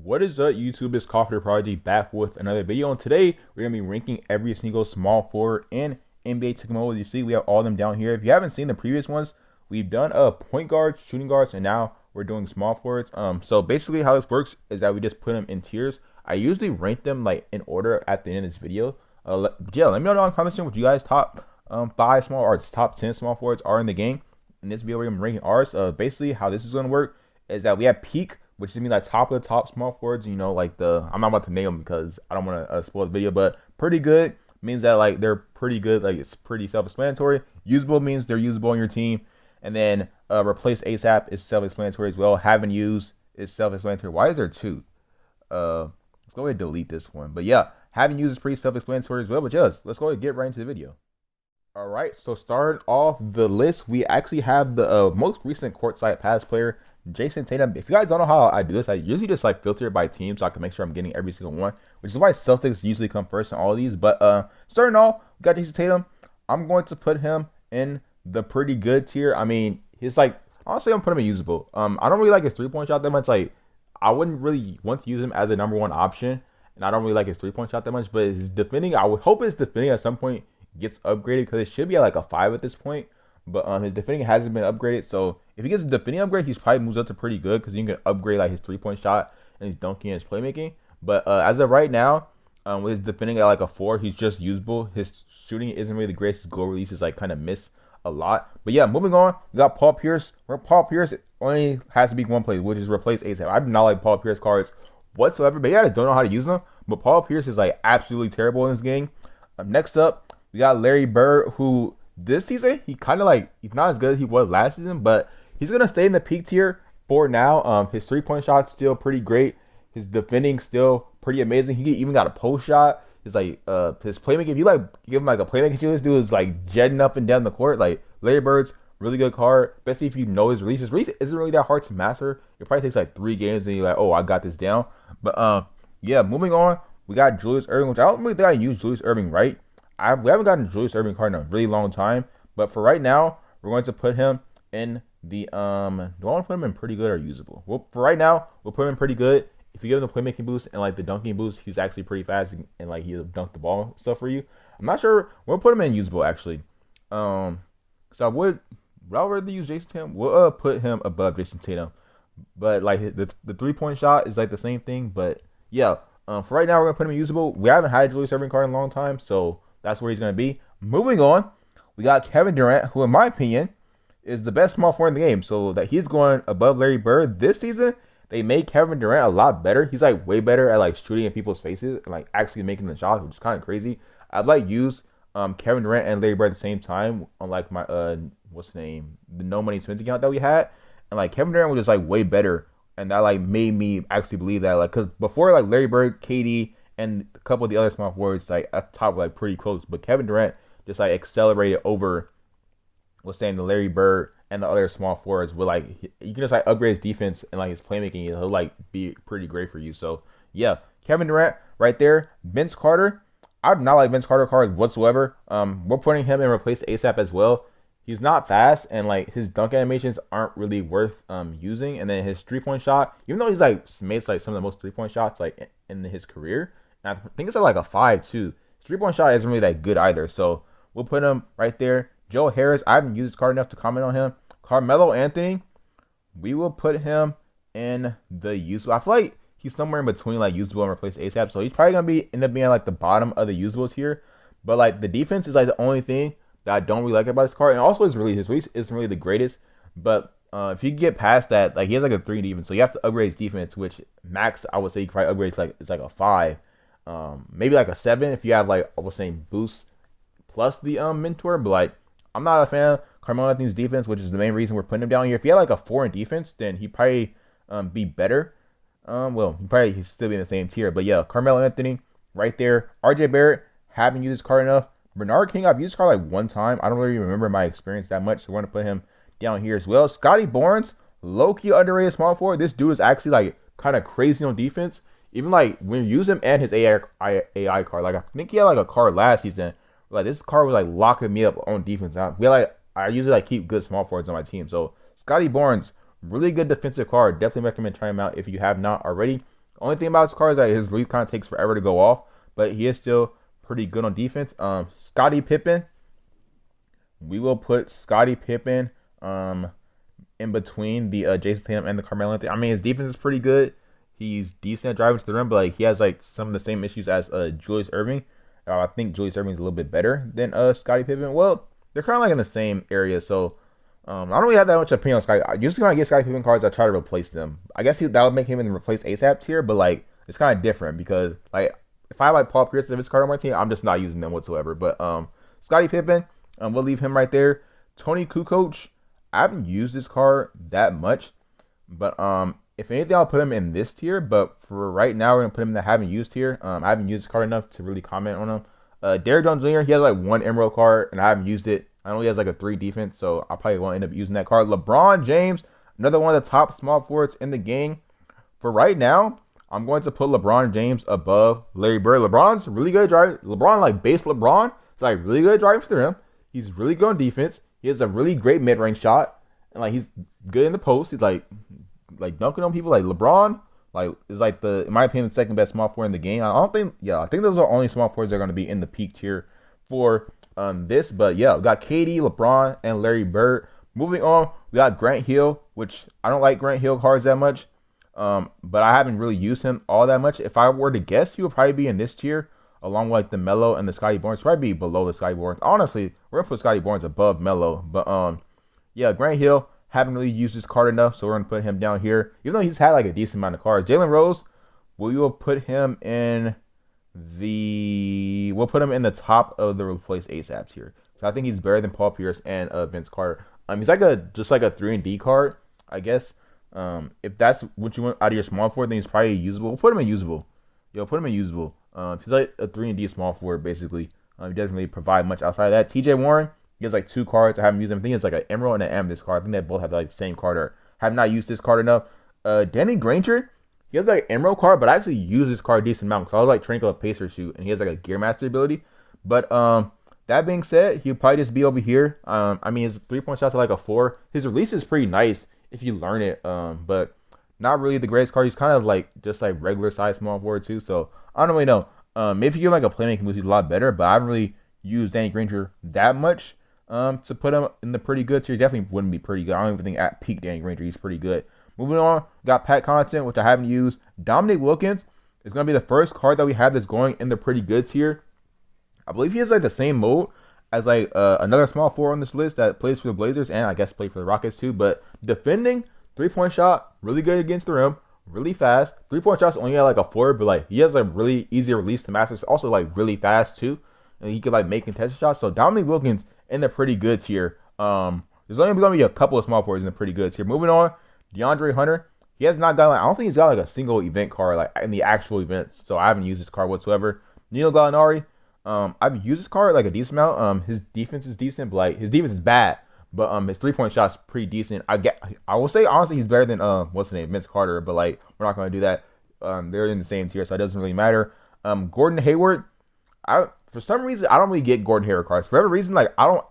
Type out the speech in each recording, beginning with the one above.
What is up, YouTube? It's Coffee Prodigy back with another video. And today we're gonna be ranking every single small forward in NBA 2K Mobile. You see, we have all of them down here. If you haven't seen the previous ones, we've done point guards, shooting guards, and now we're doing small forwards. So basically, how this works is that we just put them in tiers. I usually rank them like in order at the end of this video. Yeah, let me know in the comments what you guys top five small or top 10 small forwards are in the game. In this video, we're gonna be ranking ours. Basically, how this is gonna work is that we have peak, which is mean like top of the top small forwards. You know, like I'm not about to name them because I don't want to spoil the video, but pretty good means that like they're pretty good, like it's pretty self-explanatory. Usable means they're usable on your team, and then replace ASAP is self-explanatory as well. Haven't used is self-explanatory. Why is there two? Let's go ahead and delete this one. But yeah, haven't used is pretty self-explanatory as well. But just let's go ahead and get right into the video. All right, so starting off the list, we actually have the most recent courtside pass player, Jayson Tatum. If you guys don't know how I do this, I usually just like filter it by team so I can make sure I'm getting every single one, which is why Celtics usually come first in all of these. But starting off, we got Jayson Tatum. I'm going to put him in the pretty good tier. I mean, he's like, honestly, I'm putting him in usable. I don't really like his 3-point shot that much. Like, I wouldn't really want to use him as a number one option, and I don't really like his 3-point shot that much. But his defending, I would hope his defending at some point gets upgraded because it should be at like a 5 at this point. But his defending hasn't been upgraded, so if he gets a defending upgrade, he's probably moves up to pretty good because you can upgrade like his 3-point shot and his dunking and his playmaking. But as of right now, with his defending at like a 4, he's just usable. His shooting isn't really the greatest. His goal release is like kind of miss a lot. But yeah, moving on, we got Paul Pierce. Where Paul Pierce only has to be one play, which is replace ASAP. I do not like Paul Pierce cards whatsoever, but yeah, I just don't know how to use them. But Paul Pierce is like absolutely terrible in this game. Next up, we got Larry Bird, who this season, he kind of like, he's not as good as he was last season, but he's going to stay in the peak tier for now. His 3-point shot's still pretty great. His defending still pretty amazing. He even got a post shot. It's like his playmaking, if you like give him like a playmaking shoot, this dude is like jetting up and down the court. Like Larry Bird's really good card, especially if you know his release. His release isn't really that hard to master. It probably takes like 3 games and you're like, oh, I got this down. But yeah, moving on, we got Julius Erving, which I don't really think I use Julius Erving right. We haven't gotten Julius Erving card in a really long time, but for right now, we're going to put him in the do I want to put him in pretty good or usable? Well, for right now, we'll put him in pretty good. If you give him the playmaking boost and like the dunking boost, he's actually pretty fast and like he'll dunk the ball stuff for you. I'm not sure. We'll put him in usable actually. So I would rather use Jayson Tatum. We'll put him above Jayson Tatum, but like the 3-point shot is like the same thing. But yeah, for right now, we're gonna put him in usable. We haven't had a Julius Erving card in a long time, so that's where he's going to be. Moving on, we got Kevin Durant, who in my opinion is the best small forward in the game. So that he's going above Larry Bird this season. They made Kevin Durant a lot better. He's like way better at like shooting in people's faces and like actually making the shots, which is kind of crazy. I'd like use Kevin Durant and Larry Bird at the same time on like my what's the name, the No Money Smith account that we had, and like Kevin Durant was just like way better, and that like made me actually believe that, like, because before like Larry Bird, KD, and a couple of the other small forwards like at the top were like pretty close, but Kevin Durant just like accelerated over what's saying the Larry Bird and the other small forwards with like you can just like upgrade his defense and like his playmaking, he'll like be pretty great for you. So yeah, Kevin Durant right there. Vince Carter, I do not like Vince Carter cards whatsoever. We're putting him in replace ASAP as well. He's not fast and like his dunk animations aren't really worth using, and then his 3-point shot, even though he's like made like some of the most 3-point shots like in his career, I think it's at like a 5 too. His 3-point shot isn't really that good either. So we'll put him right there. Joe Harris, I haven't used his card enough to comment on him. Carmelo Anthony, we will put him in the usable. I feel like he's somewhere in between like usable and replace ASAP. So he's probably gonna end up being like the bottom of the usables here. But like the defense is like the only thing that I don't really like about this card. And also his release isn't really the greatest. But if you get past that, like he has like a 3 defense. So you have to upgrade his defense, which max I would say you can probably upgrade to like it's like a 5. Maybe like a 7 if you have like I was saying boost plus the mentor, but like I'm not a fan of Carmelo Anthony's defense, which is the main reason we're putting him down here. If he had like a 4 in defense, then he'd probably be better. Well, he'd still be in the same tier, but yeah, Carmelo Anthony right there. RJ Barrett, haven't used his card enough. Bernard King, I've used his card like 1 time. I don't really remember my experience that much, so we're gonna put him down here as well. Scotty Barnes, low-key underrated small forward. This dude is actually like kind of crazy on defense. Even like when you use him and his AI card, like I think he had like a card last season. Like this card was like locking me up on defense. I usually like keep good small forwards on my team. So Scotty Barnes, really good defensive card. Definitely recommend trying him out if you have not already. Only thing about his card is that his relief kind of takes forever to go off, but he is still pretty good on defense. Scottie Pippen, we will put Scottie Pippen in between the Jason Tatum and the Carmelo Anthony. I mean, his defense is pretty good. He's decent at driving to the rim, but like he has like some of the same issues as Julius Erving. I think Julius Erving is a little bit better than Scottie Pippen. Well, they're kind of like in the same area, so I don't really have that much opinion on Scottie. I usually when I get Scottie Pippen cards, I try to replace them. I guess that would make him in the replace ASAP tier, but like it's kind of different because like if I have like Paul Pierce and his card on my team, I'm just not using them whatsoever. But Scottie Pippen, we'll leave him right there. Tony Kukoc, I haven't used this card that much, but if anything, I'll put him in this tier. But for right now, we're gonna put him in the haven't used tier. I haven't used this card enough to really comment on him. Derrick Jones Jr. He has like one Emerald card, and I haven't used it. I know he has like a 3 defense, so I probably won't end up using that card. LeBron James, another one of the top small forwards in the game. For right now, I'm going to put LeBron James above Larry Bird. LeBron's really good at driving. LeBron, like base LeBron, is like really good at driving to the rim. He's really good on defense. He has a really great mid-range shot, and like he's good in the post. He's like dunking on people. Like LeBron, like is like the, in my opinion, the second best small forward in the game. I think those are only small forwards that are going to be in the peak tier for this. But yeah, we got KD, LeBron, and Larry Bird. Moving on, we got Grant Hill, which I don't like Grant Hill cards that much. But I haven't really used him all that much. If I were to guess, he would probably be in this tier, along with like the Melo and the Scotty Barnes. Probably be below the Scotty Barnes. Honestly, we're gonna put Scotty Barnes above Melo. But yeah, Grant Hill, haven't really used this card enough, so we're gonna put him down here. Even though he's had like a decent amount of cards. Jalen Rose, we will put him in we'll put him in the top of the replace ASAPs here. So I think he's better than Paul Pierce and Vince Carter. He's like just like a 3-and-D card, I guess. If that's what you want out of your small forward, then he's probably usable. We'll put him in usable. Put him in usable. He's like a 3-and-D small forward, basically. He doesn't really provide much outside of that. TJ Warren, he has like 2 cards. I haven't used them. I think it's like an Emerald and an Amethyst card. I think they both have like the same card, or have not used this card enough. Danny Granger, he has like an Emerald card, but I actually use this card a decent amount because I was like training a Pacer shoot, and he has like a Gear Master ability. But that being said, he'll probably just be over here. I mean, his 3-point shots are like a 4. His release is pretty nice if you learn it, but not really the greatest card. He's kind of like just like regular size small forward too, so I don't really know. Maybe if you get like a playmaking boost, he's a lot better, but I haven't really used Danny Granger that much to put him in the pretty good tier. He definitely wouldn't be pretty good. I don't even think at peak Danny Granger he's pretty good. Moving on, got Pat Connaughton, which I haven't used. Dominique Wilkins is going to be the first card that we have that's going in the pretty good tier. I believe he has like the same mode as like another small forward on this list that plays for the Blazers and I guess played for the Rockets too. But defending, 3-point shot, really good against the rim, really fast. 3-point shots only got like a 4, but like he has like really easy release to master. It's also like really fast too, and he could like make contested shots. So Dominique Wilkins in the pretty good tier. There's only going to be a couple of small forwards in the pretty good tier. Moving on, DeAndre Hunter. He has not got like, I don't think he's got like a single event card like in the actual events. So I haven't used this card whatsoever. Neil Gallinari. I've used this card like a decent amount. His defense is decent, but like his defense is bad. But his 3-point shot's pretty decent. I will say honestly he's better than what's the name, Vince Carter. But like we're not gonna do that. They're in the same tier, so it doesn't really matter. Gordon Hayward. For some reason I don't really get Gordon Hayward cards. For every reason, like I don't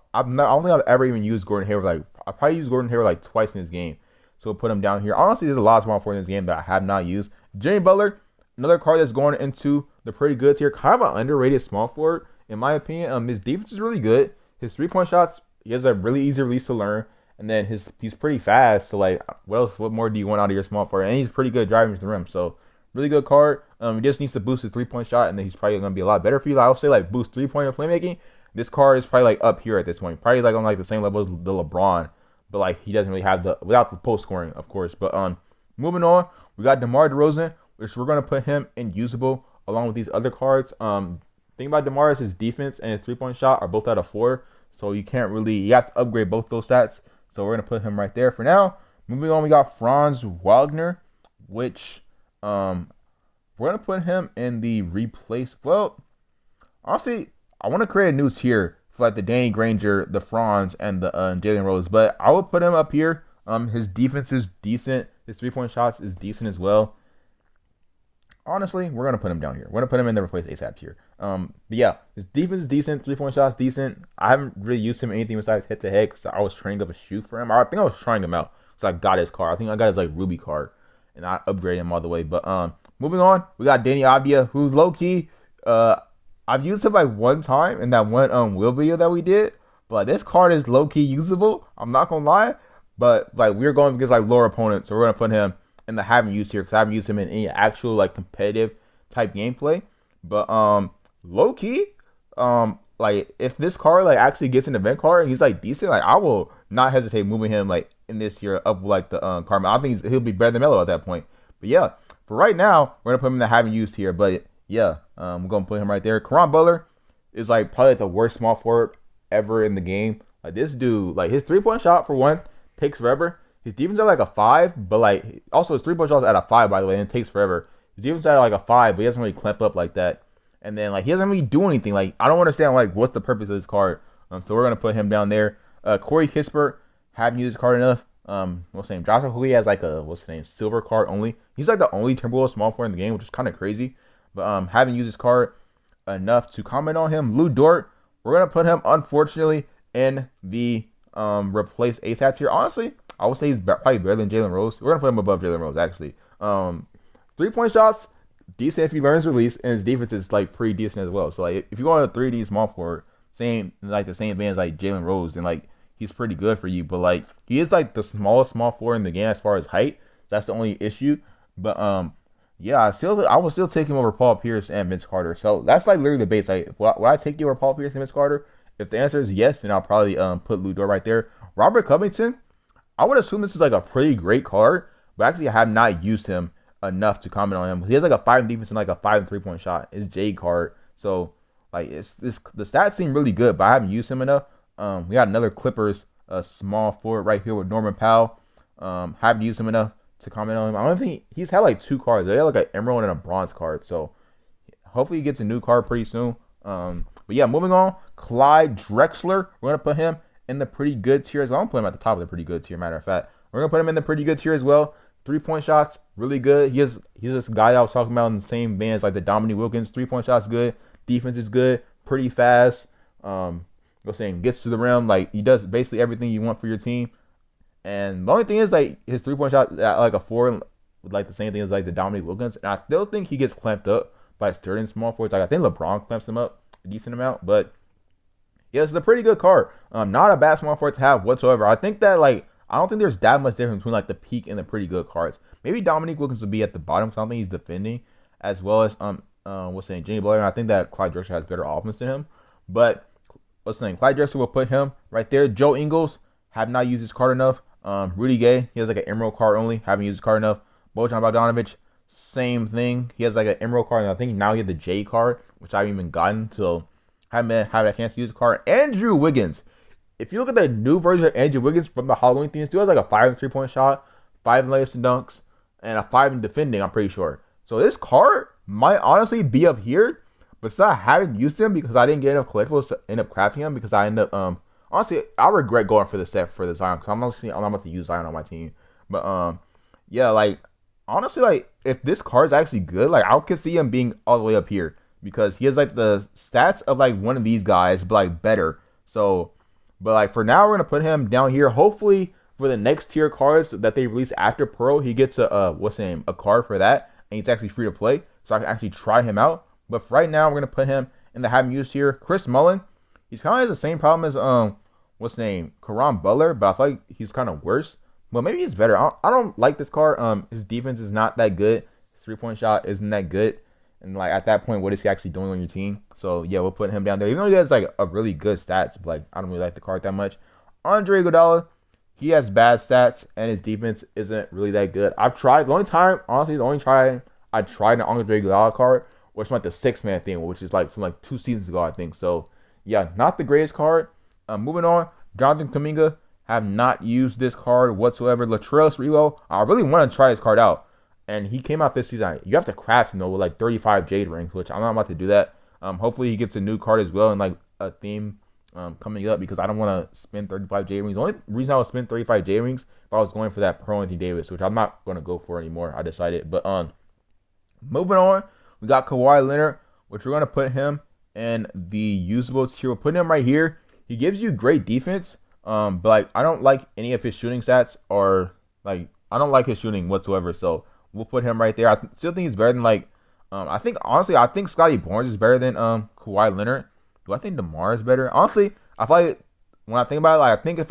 think I've ever even used Gordon Hayward. Like I probably used Gordon Hayward like twice in this game. So we'll put him down here. Honestly, there's a lot of small forwards in this game that I have not used. Jimmy Butler, another card that's going into the pretty good tier. Kind of an underrated small forward, in my opinion. His defense is really good. His 3-point shots, he has a really easy release to learn. And then he's pretty fast. So like, what more do you want out of your small forward? And he's pretty good driving to the rim. So really good card. He just needs to boost his 3-point shot, and then he's probably going to be a lot better for you. I would say like boost 3-point playmaking. This card is probably like up here at this point. Probably like on like the same level as the LeBron. But like he doesn't really have without the post scoring, of course. But moving on, we got DeMar DeRozan, which we're gonna put him in usable along with these other cards. Thing about DeMar is his defense and his 3-point shot are both at a 4, so you have to upgrade both those stats. So we're gonna put him right there for now. Moving on, we got Franz Wagner, which we're gonna put him in the replace. Well, honestly, I want to create a new tier for like the Danny Granger, the Franz, and the Jalen Rose. But I would put him up here. His defense is decent. His 3-point shots is decent as well. Honestly, we're gonna put him down here. We're gonna put him in the replace ASAP tier. But yeah, his defense is decent. 3-point shots decent. I haven't really used him in anything besides head to head because I was trying up a shoe for him. I think I was trying him out because I got his card. I think I got his like Ruby card, and I upgraded him all the way. But moving on, we got Danny Abdia, who's low key. I've used him like one time in that one wheel video that we did, but this card is low key usable. I'm not gonna lie, but like we're going against like lower opponents, so we're gonna put him in the haven't used here because I haven't used him in any actual like competitive type gameplay. But low key, like if this card like actually gets an event card and he's like decent, like I will not hesitate moving him like in this year up like the card. I think he'll be better than Melo at that point. But yeah, for right now, we're gonna put him in the haven't used here. But yeah, we're gonna put him right there. Caron Butler is like probably the worst small forward ever in the game. Like this dude, like his 3-point shot for one takes forever. His defense at like a 5, but like also his 3-point shot at a 5 by the way, and it takes forever. His defense at like a 5, but he doesn't really clamp up like that. And then like he doesn't really do anything. Like I don't understand like what's the purpose of this card. So we're gonna put him down there. Corey Kispert, haven't used this card enough. What's his name? Joshua Hui has like a what's his name? Silver card only. He's like the only Timberwolves small forward in the game, which is kind of crazy. But haven't used this card enough to comment on him. Lou Dort, we're gonna put him unfortunately in the replace ASAP tier. Honestly, I would say he's probably better than Jalen Rose. We're gonna put him above Jalen Rose actually. 3-point shots, decent if he learns release, and his defense is like pretty decent as well. So like if you go on a 3D small forward, same like the same band as like Jalen Rose, then like he's pretty good for you. But like he is like the smallest small forward in the game as far as height. That's the only issue. But yeah, I will still take him over Paul Pierce and Vince Carter. So that's like literally the base. Like would I take you over Paul Pierce and Vince Carter? If the answer is yes, then I'll probably put Lou Dort right there. Robert Covington, I would assume this is like a pretty great card, but actually I have not used him enough to comment on him. He has like a 5 in defense and like a 5 and 3-point shot. It's Jade card, so like the stats seem really good, but I haven't used him enough. We got another Clippers small forward right here with Norman Powell. Haven't used him enough to comment on him. I don't think he's had like 2 cards. They had like an emerald and a bronze card, so hopefully he gets a new card pretty soon. But yeah, moving on. Clyde Drexler, we're gonna put him in the pretty good tier as well. I'm putting him at the top of the pretty good tier. Matter of fact, we're gonna put him in the pretty good tier as well. 3-point shots, really good. He's this guy that I was talking about in the same bands like the Dominique Wilkins. 3-point shots good. Defense is good. Pretty fast. Gets to the rim. Like he does basically everything you want for your team. And the only thing is like his 3-point shot at like a 4 with like the same thing as like the Dominique Wilkins. And I still think he gets clamped up by certain small forwards. Like I think LeBron clamps him up a decent amount, but yeah, it's a pretty good card. Not a bad small forward to have whatsoever. I think that like I don't think there's that much difference between like the peak and the pretty good cards. Maybe Dominique Wilkins would be at the bottom because I don't think he's defending as well as Jimmy Butler. And I think that Clyde Drexler has better offense than him. But Clyde Drexler will put him right there. Joe Ingles, have not used his card enough. Rudy Gay, he has like an emerald card only, haven't used his card enough. Bojan Bogdanovic, same thing. He has like an emerald card, and I think now he has the J card, which I haven't even gotten, so haven't had a chance to use the card. Andrew Wiggins. If you look at the new version of Andrew Wiggins from the Halloween theme, still has like a 5 and 3-point shot, 5 in layups and dunks, and a 5 in defending, I'm pretty sure. So this card might honestly be up here, but still I haven't used him because I didn't get enough collectibles to end up crafting him because I end up, honestly, I regret going for the set for the Zion because I'm not about to use Zion on my team. But, yeah, like, honestly, like, if this card is actually good, like, I could see him being all the way up here because he has, like, the stats of, like, one of these guys, but, like, better. So, but, like, for now, we're going to put him down here. Hopefully, for the next tier cards that they release after Pearl, he gets a card for that, and he's actually free to play, so I can actually try him out. But for right now, we're going to put him in the haven't used here. Chris Mullin, he's kind of has the same problem as, Caron Butler, but I feel like he's kind of worse. But maybe he's better. I don't like this card. His defense is not that good. His 3-point shot isn't that good. And, like, at that point, what is he actually doing on your team? So, yeah, we'll put him down there. Even though he has, like, a really good stats, but, like, I don't really like the card that much. Andre Iguodala, he has bad stats, and his defense isn't really that good. I've tried. The only time I tried an Andre Iguodala card was from, like, the 6-man thing, which is, like, from, like, 2 seasons ago, I think. So, yeah, not the greatest card. Moving on, Jonathan Kuminga, have not used this card whatsoever. Latrell Sprewell, I really want to try his card out. And he came out this season. You have to craft him, though, with, like, 35 Jade rings, which I'm not about to do that. Hopefully he gets a new card as well and, like, a theme coming up because I don't want to spend 35 Jade rings. The only reason I would spend 35 Jade rings if I was going for that Pearl Anthony Davis, which I'm not going to go for anymore. I decided. But moving on, we got Kawhi Leonard, which we're going to put him in the usable tier. We'll put him right here. He gives you great defense, but like I don't like any of his shooting stats or like I don't like his shooting whatsoever. So we'll put him right there. I still think he's better than like I think honestly I think Scotty Barnes is better than Kawhi Leonard. Do I think DeMar is better? Honestly, I feel like when I think about it, like I think if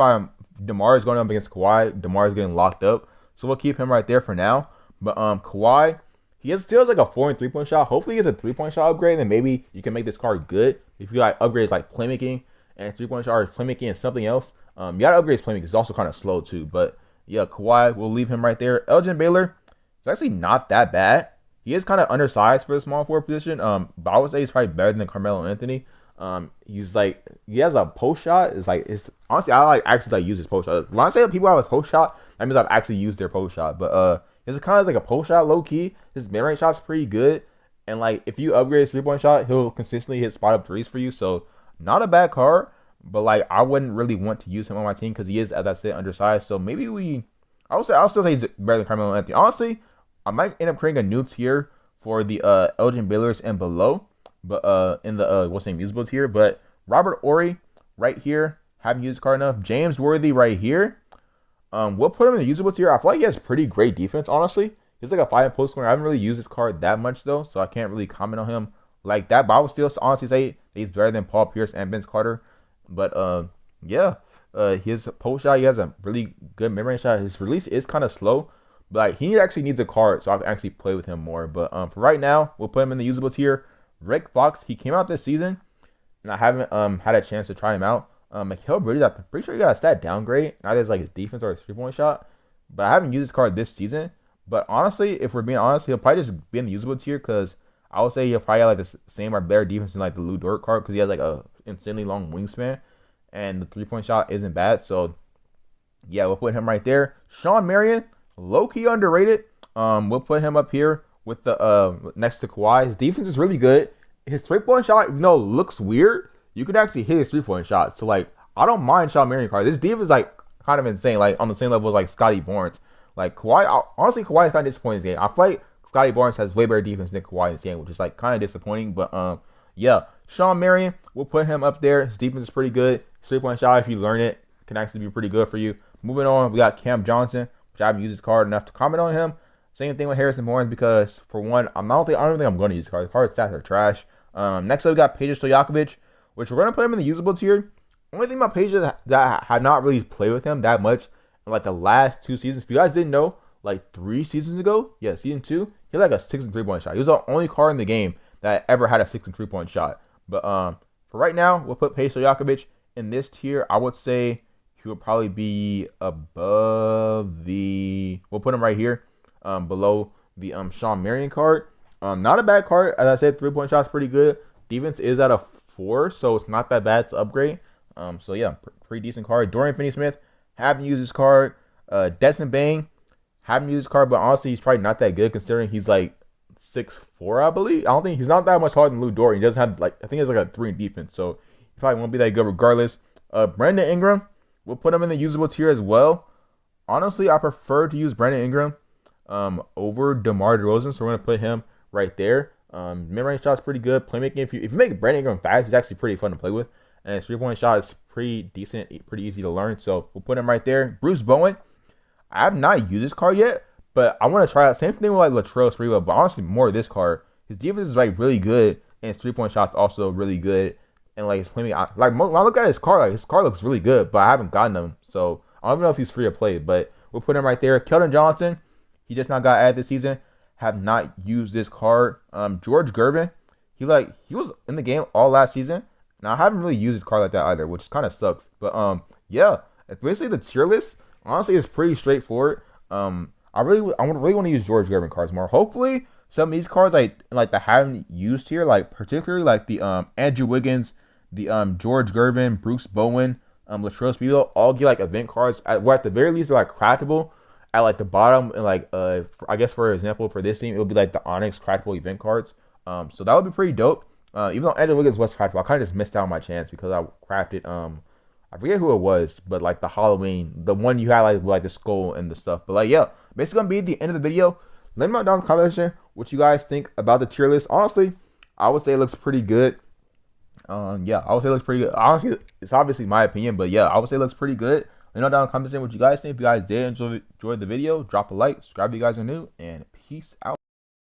DeMar is going up against Kawhi, DeMar is getting locked up. So we'll keep him right there for now. But Kawhi, he still has like a 4 and 3-point shot. Hopefully he gets a 3-point shot upgrade, and maybe you can make this card good. If you like upgrades like playmaking and 3-point shot or playmaking and something else. You gotta upgrade his playmaking. It's also kind of slow too. But yeah, Kawhi, we'll leave him right there. Elgin Baylor, it's actually not that bad. He is kind of undersized for the small forward position. But I would say he's probably better than Carmelo Anthony. He's like he has a post shot. It's honestly I like actually like use his post shot. When I say people have a post shot, that means I've actually used their post shot. But it's kind of like a post shot low key. His mid range shot's pretty good, and like if you upgrade his 3-point shot, he'll consistently hit spot up threes for you. So not a bad card, but like I wouldn't really want to use him on my team because he is, as I said, undersized. So maybe I'll still say he's better than Carmelo Anthony. Honestly, I might end up creating a new tier for the Elgin Baylors and below. But in the what's the name usable tier, but Robert Horry right here, haven't used card enough. James Worthy right here. We'll put him in the usable tier. I feel like he has pretty great defense, honestly. He's like a 5 post scorer. I haven't really used this card that much though, so I can't really comment on him like that. But I would still honestly say he's better than Paul Pierce and Vince Carter. But yeah, his post shot, he has a really good mid-range shot. His release is kind of slow, but like, he actually needs a card so I can actually play with him more. But for right now, we'll put him in the usable tier. Rick Fox, he came out this season, and I haven't had a chance to try him out. Mikal Bridges, I'm pretty sure he got a stat downgrade. Either it's like his defense or his 3-point shot, but I haven't used this card this season. But honestly, if we're being honest, he'll probably just be in the usable tier because I would say he'll probably have like the same or better defense than like the Lou Dort card because he has like a insanely long wingspan, and the 3-point shot isn't bad. So yeah, we'll put him right there. Shawn Marion, low key underrated. We'll put him up here with the next to Kawhi. His defense is really good. His 3-point shot, looks weird. You could actually hit his 3-point shot. So like, I don't mind Shawn Marion card. This defense is like kind of insane, like on the same level as like Scotty Barnes. Like Kawhi, honestly, Kawhi is kind of disappointing this game. I feel like Scotty Barnes has way better defense than Kawhi in this game, which is like kind of disappointing. But yeah, Shawn Marion, we'll put him up there. His defense is pretty good. His 3-point shot, if you learn it, can actually be pretty good for you. Moving on, we got Cam Johnson, which I haven't used his card enough to comment on him. Same thing with Harrison Barnes because for one, I don't think I'm going to use cards. Card stats are trash. Next up we got Peja Stojakovic, which we're gonna put him in the usable tier. Only thing about Peja that I have not really played with him that much in like the last 2 seasons. If you guys didn't know, like 3 seasons ago, yeah, season 2, he had like a 6 and 3-point shot. He was the only card in the game that ever had a 6 and 3-point shot. But for right now, we'll put Peja Stojakovic in this tier. I would say he would probably be above the. We'll put him right here. Below the Shawn Marion card. Not a bad card. As I said, 3-point shot's pretty good. Defense is at a 4, so it's not that bad to upgrade. So yeah, pretty decent card. Dorian Finney-Smith, haven't used his card. Desmond Bane, haven't used his card, but honestly, he's probably not that good considering he's like 6'4", I believe. I don't think he's not that much harder than Lou Dort. He doesn't have like I think he has like a 3 in defense, so he probably won't be that good regardless. Brandon Ingram, we'll put him in the usable tier as well. Honestly, I prefer to use Brandon Ingram over DeMar DeRozan, so we're gonna put him right there. Mid-range shot's pretty good. Playmaking, if you make Brandon Ingram fast, it's actually pretty fun to play with. And his 3-point shot is pretty decent, pretty easy to learn. So we'll put him right there. Bruce Bowen, I have not used this card yet, but I want to try out. Same thing with like Latrell Sprewell, but honestly more of this card. His defense is like really good, and his 3-point shot's also really good. And like his playmaking, like when I look at his card, like his card looks really good, but I haven't gotten him, so I don't even know if he's free to play. But we'll put him right there. Keldon Johnson, he just not got added this season. Have not used this card. George Gervin, he was in the game all last season. Now I haven't really used this card like that either, which kind of sucks. But yeah, it's basically the tier list. Honestly, it's pretty straightforward. I really want to use George Gervin cards more. Hopefully, some of these cards like that haven't used here, like particularly like the Andrew Wiggins, the George Gervin, Bruce Bowen, Latrell Sprewell, all get like event cards. Where at the very least they're like craftable. At like the bottom, and like I guess for example for this team, it would be like the Onyx craftable event cards. So that would be pretty dope. Even though Andrew Wiggins was craftable, I kind of just missed out on my chance because I crafted I forget who it was, but like the Halloween, the one you had like with like the skull and the stuff. But like yeah, basically gonna be the end of the video. Let me know down in the comment section what you guys think about the tier list. Honestly, I would say it looks pretty good. Yeah, I would say it looks pretty good. Honestly, it's obviously my opinion, but yeah, I would say it looks pretty good. Let me know down in the comment section what you guys think. If you guys did enjoy the video, drop a like, subscribe if you guys are new, and peace. Peace out.